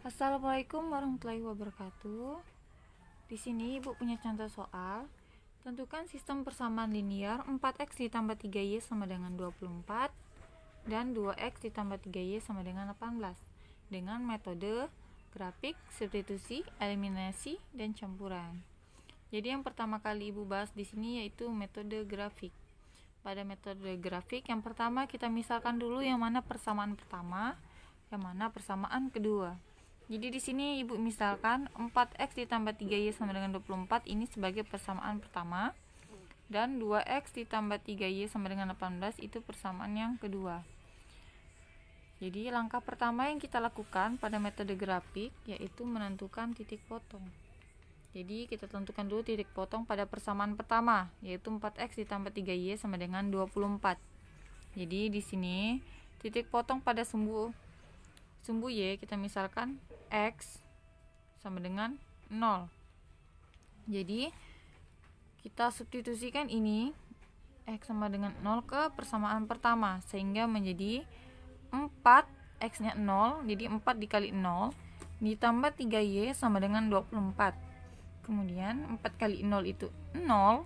Assalamualaikum warahmatullahi wabarakatuh. Di sini Ibu punya contoh soal. Tentukan sistem persamaan linear 4x ditambah 3y sama dengan 24 dan 2x ditambah 3y sama dengan 18 dengan metode grafik, substitusi, eliminasi, dan campuran. Jadi yang pertama kali Ibu bahas di sini yaitu metode grafik. Pada metode grafik yang pertama kita misalkan dulu yang mana persamaan pertama, yang mana persamaan kedua. Jadi di sini Ibu misalkan 4x ditambah 3y sama dengan 24 ini sebagai persamaan pertama dan 2x ditambah 3y sama dengan 18 itu persamaan yang kedua. Jadi langkah pertama yang kita lakukan pada metode grafik yaitu menentukan titik potong. Jadi kita tentukan dulu titik potong pada persamaan pertama yaitu 4x ditambah 3y sama dengan 24. Jadi di sini titik potong pada sumbu y kita misalkan x sama dengan 0. Jadi kita substitusikan ini x sama dengan 0 ke persamaan pertama sehingga menjadi 4 x nya 0, jadi 4 dikali 0 ditambah 3y sama dengan 24. Kemudian 4 kali 0 itu 0,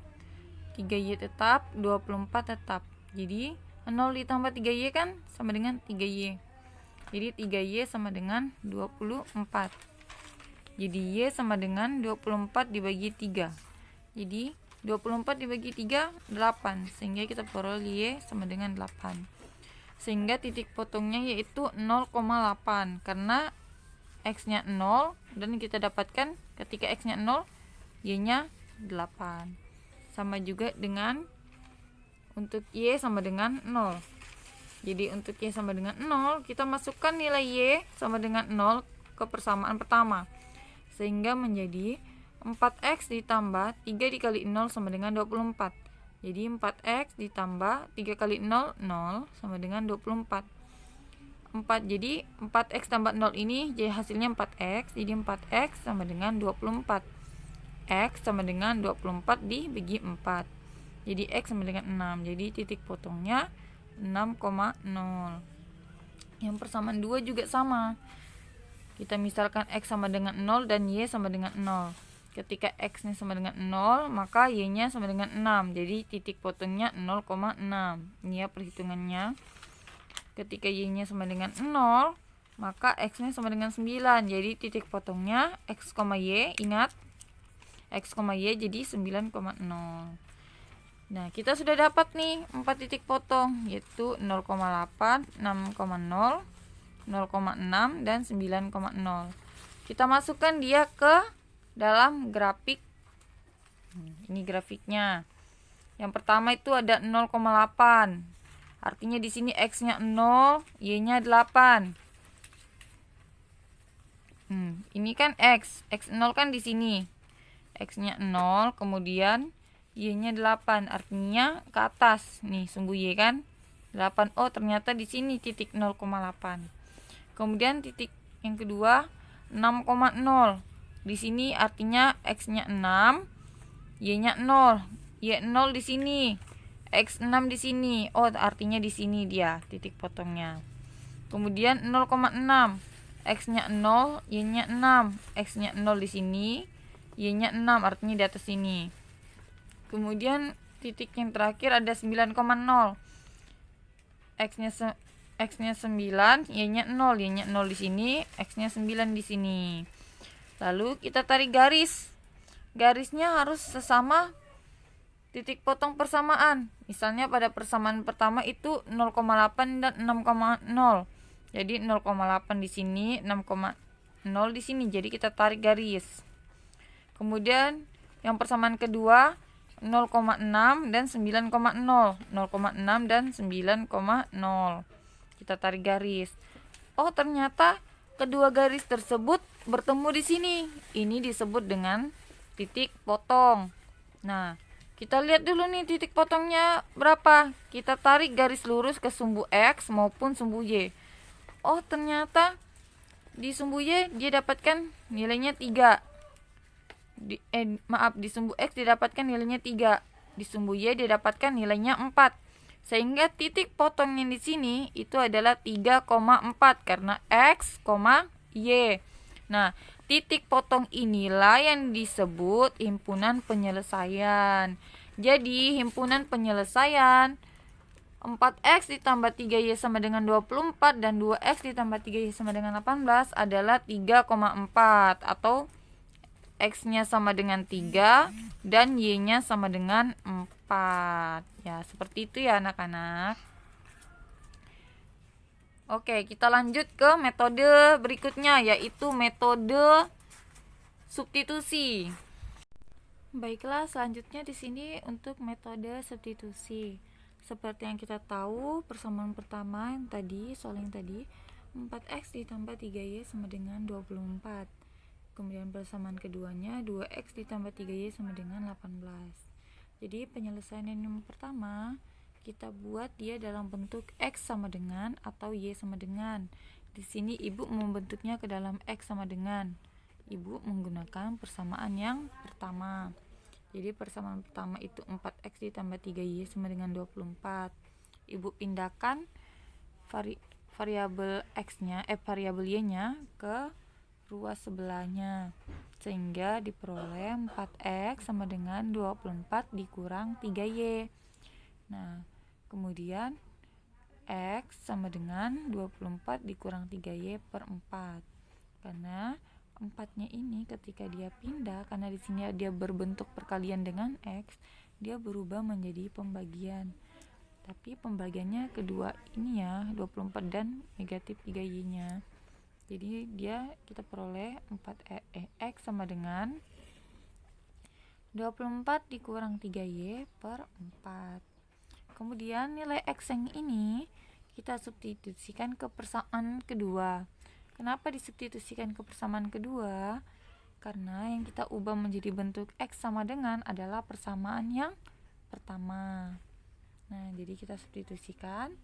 3y tetap, 24 tetap. Jadi 0 ditambah 3y kan sama dengan 3y. Jadi 3y sama dengan 24. Jadi y sama dengan 24 dibagi 3. Jadi 24 dibagi 3 8, sehingga kita peroleh y sama dengan 8. Sehingga titik potongnya yaitu 0,8 karena x-nya 0 dan kita dapatkan ketika x-nya 0, y-nya 8. Sama juga dengan untuk y sama dengan 0. Jadi untuk y sama dengan 0, kita masukkan nilai y sama dengan 0 ke persamaan pertama. Sehingga menjadi 4x ditambah 3 dikali 0 sama dengan 24. Jadi 4x ditambah 3 kali 0, 0 sama dengan 24. 4, jadi 4x tambah 0 ini jadi hasilnya 4x. Jadi 4x sama dengan 24. X sama dengan 24 dibagi 4. Jadi x sama dengan 6. Jadi titik potongnya 6,0. Yang persamaan 2 juga sama. Kita misalkan x sama dengan 0 dan y sama dengan 0. Ketika x-nya sama dengan 0, maka y-nya sama dengan 6. Jadi titik potongnya 0,6. Ini ya perhitungannya. Ketika y-nya sama dengan 0, maka x-nya sama dengan 9. Jadi titik potongnya x, y, ingat x, y jadi 9,0. Nah, kita sudah dapat nih 4 titik potong yaitu 0,8, 6,0, 0,6 dan 9,0. Kita masukkan dia ke dalam grafik. Ini grafiknya. Yang pertama itu ada 0,8. Artinya di sini x-nya 0, y-nya 8. Ini kan x0 kan di sini. X-nya 0, kemudian y-nya 8, artinya ke atas. Nih, sumbu y kan 8. Oh, ternyata di sini titik 0,8. Kemudian titik yang kedua 6,0. Di sini artinya x-nya 6, y-nya 0. Y0 di sini. X6 di sini. Oh, artinya di sini dia titik potongnya. Kemudian 0,6. X-nya 0, y-nya 6. X-nya 0 di sini, y-nya 6, artinya di atas sini. Kemudian titik yang terakhir ada 9,0. X-nya 9, y-nya 0, y-nya 0 di sini, x-nya 9 di sini. Lalu kita tarik garis. Garisnya harus sesama titik potong persamaan. Misalnya pada persamaan pertama itu 0,8 dan 6,0. Jadi 0,8 di sini, 6,0 di sini. Jadi kita tarik garis. Kemudian yang persamaan kedua 0,6 dan 9,0. 0,6 dan 9,0. Kita tarik garis. Oh, ternyata kedua garis tersebut bertemu di sini. Ini disebut dengan titik potong. Nah, kita lihat dulu nih titik potongnya berapa. Kita tarik garis lurus ke sumbu x maupun sumbu y. Oh, ternyata di sumbu y dia dapatkan nilainya 3. Di sumbu x didapatkan nilainya 3. Di sumbu y didapatkan nilainya 4. Sehingga titik potong yang di sini itu adalah 3,4 karena x, y. Nah, titik potong inilah yang disebut himpunan penyelesaian. Jadi, himpunan penyelesaian 4x ditambah 3y sama dengan 24 dan 2x ditambah 3y sama dengan 18 adalah 3,4 atau x-nya sama dengan 3 dan y-nya sama dengan 4. Ya, seperti itu ya anak-anak. Oke, kita lanjut ke metode berikutnya, yaitu metode substitusi. Baiklah, selanjutnya di sini untuk metode substitusi. Seperti yang kita tahu, persamaan pertama yang tadi, soal yang tadi, 4x ditambah 3y sama dengan 24. Kemudian persamaan keduanya, 2x ditambah 3y sama dengan 18. Jadi penyelesaian yang pertama, kita buat dia dalam bentuk x sama dengan atau y sama dengan. Di sini ibu membentuknya ke dalam x sama dengan. Ibu menggunakan persamaan yang pertama. Jadi persamaan pertama itu 4x ditambah 3y sama dengan 24. Ibu pindahkan variabel x-nya, variabel y-nya ke ruas sebelahnya. Sehingga diperoleh 4x sama dengan 24 dikurang 3y. Nah, kemudian x sama dengan 24 dikurang 3y per 4. Karena 4-nya ini ketika dia pindah, karena di sini dia berbentuk perkalian dengan x, dia berubah menjadi pembagian. Tapi pembagiannya kedua ini ya, 24 dan negatif 3y-nya. Jadi kita peroleh x sama dengan 24 dikurang 3y per 4. Kemudian nilai x yang ini kita substitusikan ke persamaan kedua. Kenapa disubstitusikan ke persamaan kedua? Karena yang kita ubah menjadi bentuk x sama dengan adalah persamaan yang pertama. Nah, jadi kita substitusikan.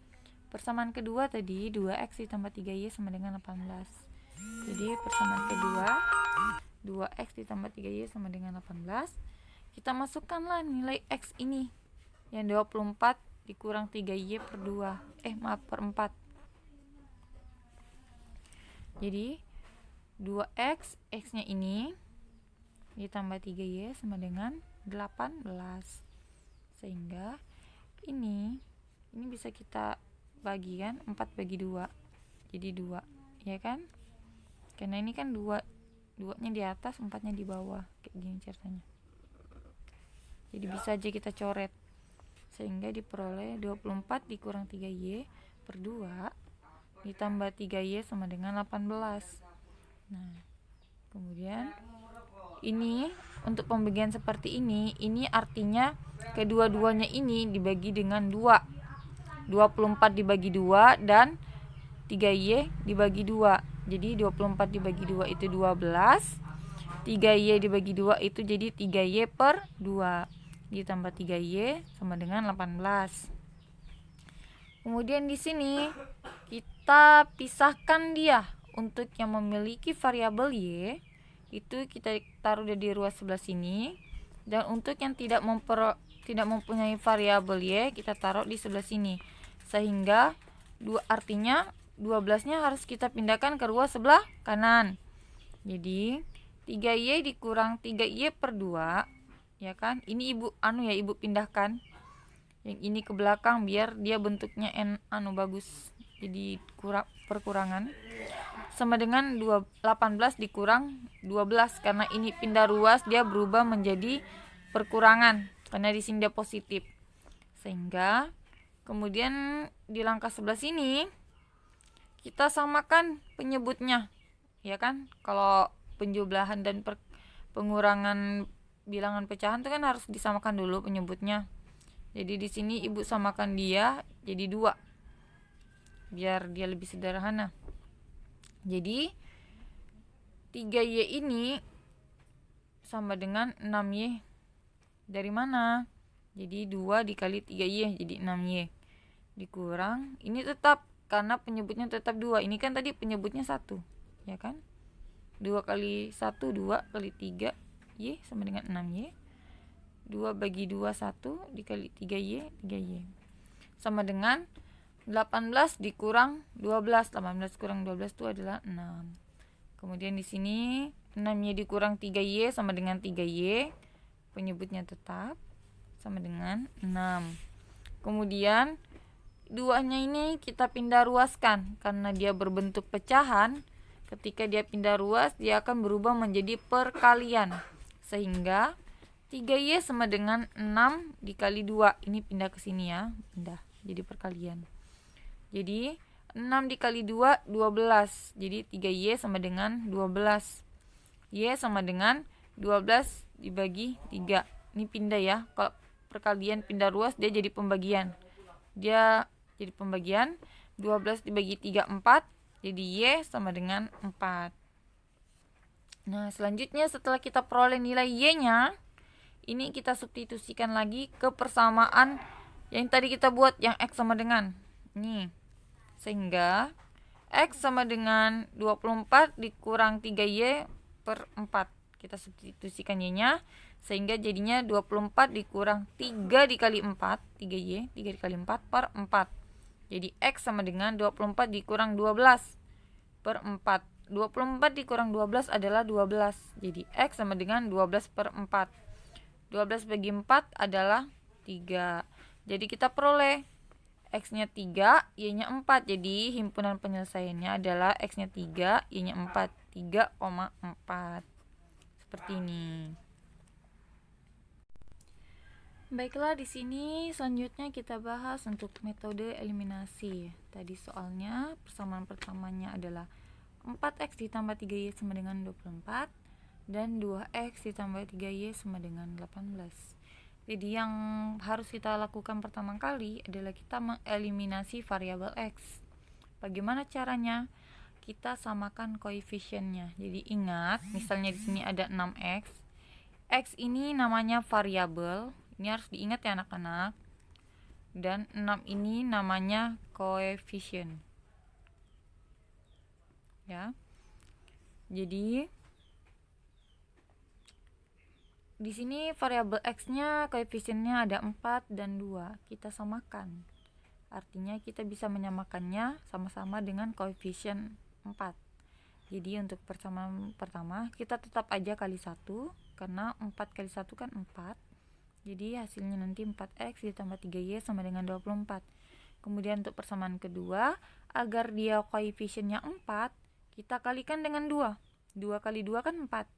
Persamaan kedua tadi 2x ditambah 3y sama dengan 18. Jadi persamaan kedua 2x ditambah 3y sama dengan 18. Kita masukkanlah nilai x ini yang 24 dikurang 3y per 4. Jadi 2x, x-nya ini ditambah 3y sama dengan 18. Sehingga ini bisa kita bagikan 4 bagi 2. Jadi 2, ya kan? Karena ini kan 2-nya di atas, 4-nya di bawah. Kayak gini ceritanya. Jadi bisa aja kita coret. Sehingga diperoleh 24 dikurang 3y per 2 ditambah 3y sama dengan 18. Nah, kemudian ini untuk pembagian seperti ini artinya kedua-duanya ini dibagi dengan 2. 24 dibagi 2 dan 3y dibagi 2. Jadi 24 dibagi 2 itu 12. 3y dibagi 2 itu jadi 3y per 2. Ditambah 3y sama dengan 18. Kemudian di sini kita pisahkan dia. Untuk yang memiliki variabel y itu kita taruh di ruas sebelah sini, dan untuk yang tidak mempunyai variabel y kita taruh di sebelah sini. Sehingga artinya 12-nya harus kita pindahkan ke ruas sebelah kanan. Jadi 3y dikurang 3y per 2, ya kan? Ini ibu pindahkan yang ini ke belakang biar dia bentuknya bagus. Jadi perkurangan sama dengan 18 dikurang 12, karena ini pindah ruas dia berubah menjadi perkurangan karena di sini dia positif. Sehingga kemudian di langkah sebelah sini kita samakan penyebutnya, ya kan? Kalau penjumlahan dan pengurangan bilangan pecahan itu kan harus disamakan dulu penyebutnya. Jadi di sini ibu samakan dia jadi 2 biar dia lebih sederhana. Jadi 3y ini sama dengan 6y. Dari mana? Jadi 2 dikali 3y jadi 6y. Dikurang, ini tetap karena penyebutnya tetap 2. Ini kan tadi penyebutnya 1, ya kan? 2 kali 1 2 kali 3 y sama dengan 6y. 2 bagi 2 1 dikali 3y 3y. Sama dengan 18 dikurang 12. 18 kurang 12 itu adalah 6. Kemudian di sini 6Y dikurang 3Y sama dengan 3Y. Penyebutnya tetap sama dengan 6. Kemudian 2-nya ini kita pindah ruaskan karena dia berbentuk pecahan. Ketika dia pindah ruas, dia akan berubah menjadi perkalian. Sehingga 3Y sama dengan 6 dikali 2. Ini pindah ke sini ya, pindah jadi perkalian. Jadi 6 dikali 2 12. Jadi 3Y sama dengan 12. Y sama dengan 12 dibagi 3. Ini pindah ya. Kalau perkalian pindah ruas dia jadi pembagian. Dia jadi pembagian. 12 dibagi 3 4. Jadi Y sama dengan 4. Nah, selanjutnya setelah kita peroleh nilai Y-nya, ini kita substitusikan lagi ke persamaan yang tadi kita buat yang X sama dengan. Nih. Sehingga X sama dengan 24 dikurang 3Y per 4. Kita substitusikan Y-nya. Sehingga jadinya 24 dikurang 3 dikali 4. 3Y, 3 dikali 4 per 4. Jadi X sama dengan 24 dikurang 12 per 4. 24 dikurang 12 adalah 12. Jadi X sama dengan 12 per 4. 12 bagi 4 adalah 3. Jadi kita peroleh X-nya 3, Y-nya 4. Jadi himpunan penyelesaiannya adalah X-nya 3, Y-nya 4. 3,4. Seperti ini. Baiklah, di sini selanjutnya kita bahas untuk metode eliminasi. Tadi soalnya persamaan pertamanya adalah 4X ditambah 3Y sama dengan 24 dan 2X ditambah 3Y sama dengan 18. Jadi yang harus kita lakukan pertama kali adalah kita mengeliminasi variabel X. Bagaimana caranya? Kita samakan koefisiennya. Jadi ingat, misalnya di sini ada 6X. X ini namanya variabel. Ini harus diingat ya anak-anak. Dan 6 ini namanya koefisien. Ya. Jadi di sini variabel X-nya koefisiennya ada 4 dan 2. Kita samakan. Artinya kita bisa menyamakannya sama-sama dengan koefisien 4. Jadi untuk persamaan pertama kita tetap aja kali 1 karena 4 kali 1 kan 4. Jadi hasilnya nanti 4X ditambah 3Y sama dengan 24. Kemudian untuk persamaan kedua, agar dia koefisiennya 4, kita kalikan dengan 2. 2 kali 2 kan 4.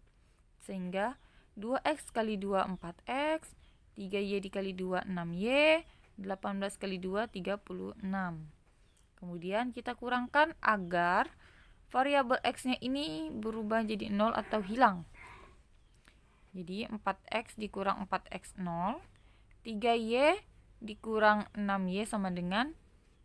Sehingga 2X kali 2 4X, 3Y dikali 2 6Y, 18 kali 2 36. Kemudian kita kurangkan agar variabel X-nya ini berubah jadi 0 atau hilang. Jadi 4X dikurang 4X 0, 3Y dikurang 6Y sama dengan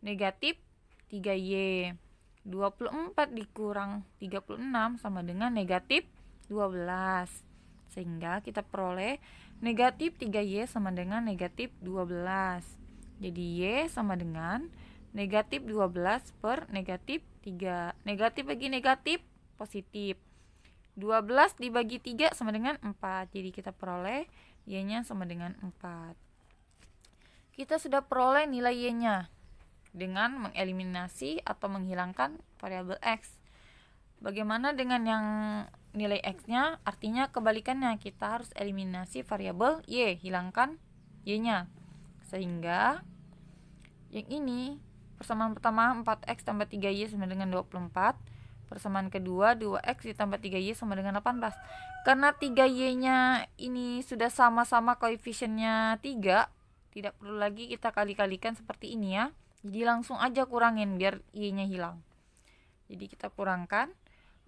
negatif 3Y. 24 dikurang 36 sama dengan negatif 12. Sehingga kita peroleh negatif 3Y sama dengan negatif 12. Jadi Y sama dengan negatif 12 per negatif 3. Negatif bagi negatif positif. 12 dibagi 3 sama dengan 4. Jadi kita peroleh Y-nya sama dengan 4. Kita sudah peroleh nilai Y-nya dengan mengeliminasi atau menghilangkan variabel X. Bagaimana dengan yang nilai X-nya? Artinya kebalikannya, kita harus eliminasi variabel Y, hilangkan Y-nya. Sehingga yang ini persamaan pertama 4X tambah 3Y sama dengan 24. Persamaan kedua 2X ditambah 3Y sama dengan 18. Karena 3Y-nya ini sudah sama-sama koefisiennya 3, tidak perlu lagi kita kali-kalikan seperti ini ya. Jadi langsung aja kurangin biar Y-nya hilang. Jadi kita kurangkan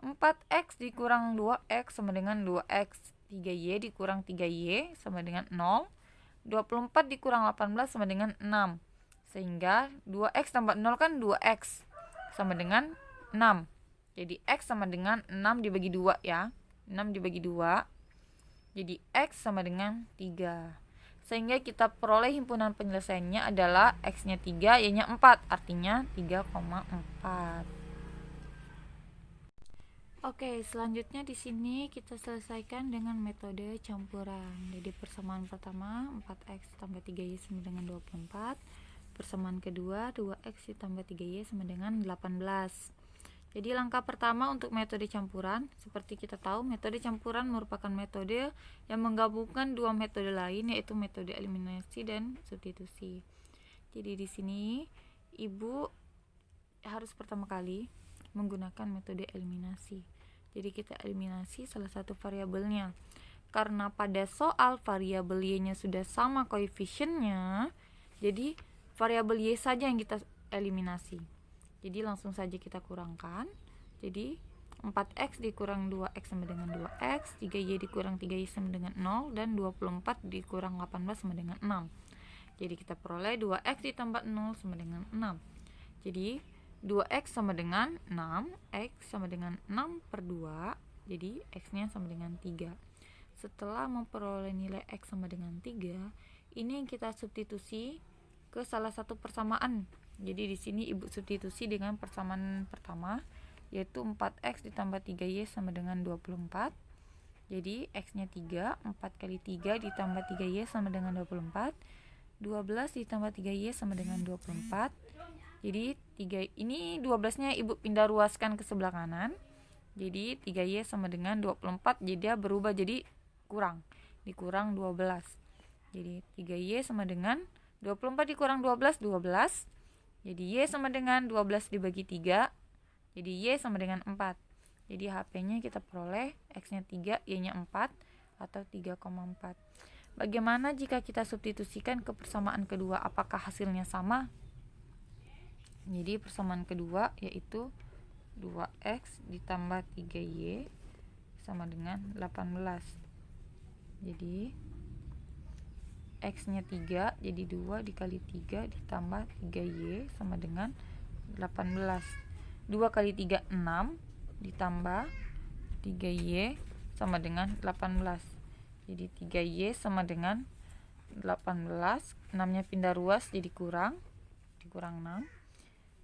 4X dikurang 2X sama dengan 2X. 3Y dikurang 3Y sama dengan 0. 24 dikurang 18 sama dengan 6. Sehingga 2X tambah 0 kan 2X sama dengan 6. Jadi X sama dengan 6 dibagi 2 ya. 6 dibagi 2. Jadi X sama dengan 3. Sehingga kita peroleh himpunan penyelesaiannya adalah X-nya 3, Y-nya 4. Artinya 3,4. Oke, selanjutnya di sini kita selesaikan dengan metode campuran. Jadi persamaan pertama 4X tambah 3Y sama dengan 24. Persamaan kedua 2X ditambah 3Y sama dengan 18. Jadi langkah pertama untuk metode campuran, seperti kita tahu metode campuran merupakan metode yang menggabungkan dua metode lain, yaitu metode eliminasi dan substitusi. Jadi di sini Ibu harus pertama kali menggunakan metode eliminasi. Jadi kita eliminasi salah satu variabelnya. Karena pada soal variabel Y-nya sudah sama koefisiennya, jadi variabel Y saja yang kita eliminasi. Jadi langsung saja kita kurangkan. Jadi 4x dikurang 2x sama dengan 2x, 3y dikurang 3y sama dengan 0, dan 24 dikurang 18 sama dengan 6. Jadi kita peroleh 2x ditambah 0 sama dengan 6. Jadi 2x sama dengan 6, x sama dengan 6 per 2, jadi x-nya sama dengan 3. Setelah memperoleh nilai x sama dengan 3, ini yang kita substitusi ke salah satu persamaan. Jadi di sini Ibu substitusi dengan persamaan pertama, yaitu 4x ditambah 3y sama dengan 24. Jadi x-nya 3, 4 kali 3 ditambah 3y sama dengan 24. 12 ditambah 3y sama dengan 24. Jadi 3 ini 12-nya Ibu pindah ruaskan ke sebelah kanan. Jadi 3y sama dengan 24, jadi dia berubah jadi dikurang 12. Jadi 3y sama dengan 24 dikurang 12, 12. Jadi y sama dengan 12 dibagi 3. Jadi y sama dengan 4. Jadi HP-nya kita peroleh x-nya 3, y-nya 4 atau 3,4. Bagaimana jika kita substitusikan ke persamaan kedua? Apakah hasilnya sama? Jadi persamaan kedua yaitu 2x ditambah 3y sama dengan 18. Jadi x-nya 3, jadi 2 dikali 3 ditambah 3y sama dengan 18. 2 kali 3, 6 ditambah 3y sama dengan 18. Jadi 3y sama dengan 18. 6-nya pindah ruas jadi dikurang 6.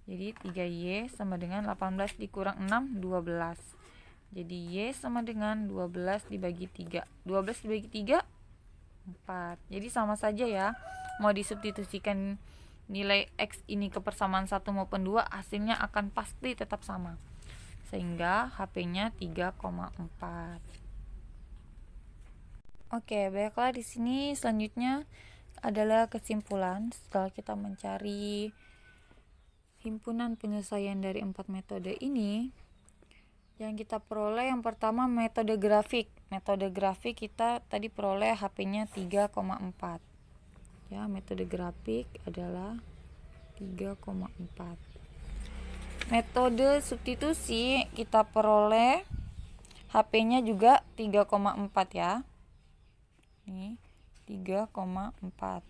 Jadi 3y sama dengan 18 dikurang 6, 12. Jadi y sama dengan 12 dibagi 3. 12 dibagi 3, 4. Jadi sama saja ya. Mau disubstitusikan nilai x ini ke persamaan 1 maupun 2, hasilnya akan pasti tetap sama. Sehingga HP-nya 3,4. Oke, baiklah, di sini selanjutnya adalah kesimpulan setelah kita mencari himpunan penyelesaian dari 4 metode ini. Yang kita peroleh yang pertama metode grafik. Metode grafik kita tadi peroleh HP-nya 3,4. Ya, metode grafik adalah 3,4. Metode substitusi kita peroleh HP-nya juga 3,4 ya. Ini 3,4.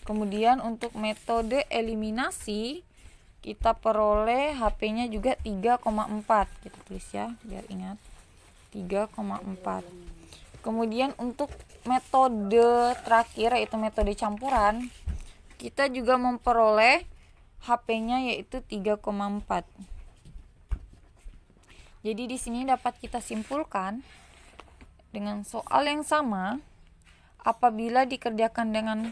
Kemudian untuk metode eliminasi kita peroleh HP-nya juga 3,4. Kita tulis ya biar ingat. 3,4. Kemudian untuk metode terakhir yaitu metode campuran, kita juga memperoleh HP-nya yaitu 3,4. Jadi di sini dapat kita simpulkan dengan soal yang sama, apabila dikerjakan dengan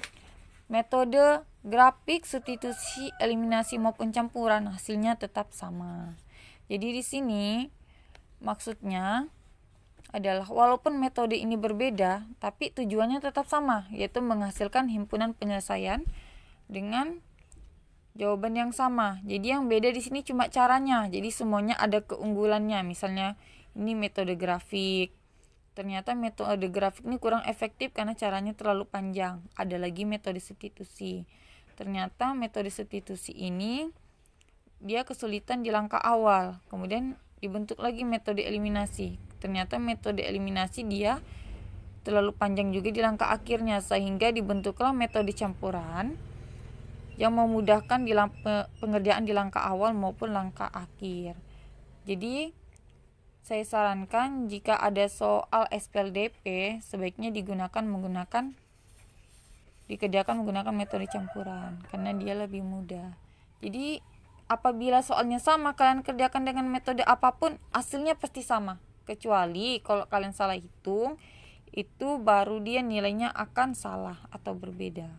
metode grafik, substitusi, eliminasi maupun campuran, hasilnya tetap sama. Jadi di sini maksudnya adalah walaupun metode ini berbeda, tapi tujuannya tetap sama, yaitu menghasilkan himpunan penyelesaian dengan jawaban yang sama. Jadi yang beda di sini cuma caranya. Jadi semuanya ada keunggulannya. Misalnya ini metode grafik. Ternyata metode grafik ini kurang efektif karena caranya terlalu panjang. Ada lagi metode substitusi. Ternyata metode substitusi ini dia kesulitan di langkah awal. Kemudian dibentuk lagi metode eliminasi. Ternyata metode eliminasi dia terlalu panjang juga di langkah akhirnya, sehingga dibentuklah metode campuran yang memudahkan di pengerjaan di langkah awal maupun langkah akhir. Jadi saya sarankan jika ada soal SPLDP sebaiknya dikerjakan menggunakan metode campuran karena dia lebih mudah. Jadi apabila soalnya sama, kalian kerjakan dengan metode apapun hasilnya pasti sama, kecuali kalau kalian salah hitung, itu baru dia nilainya akan salah atau berbeda.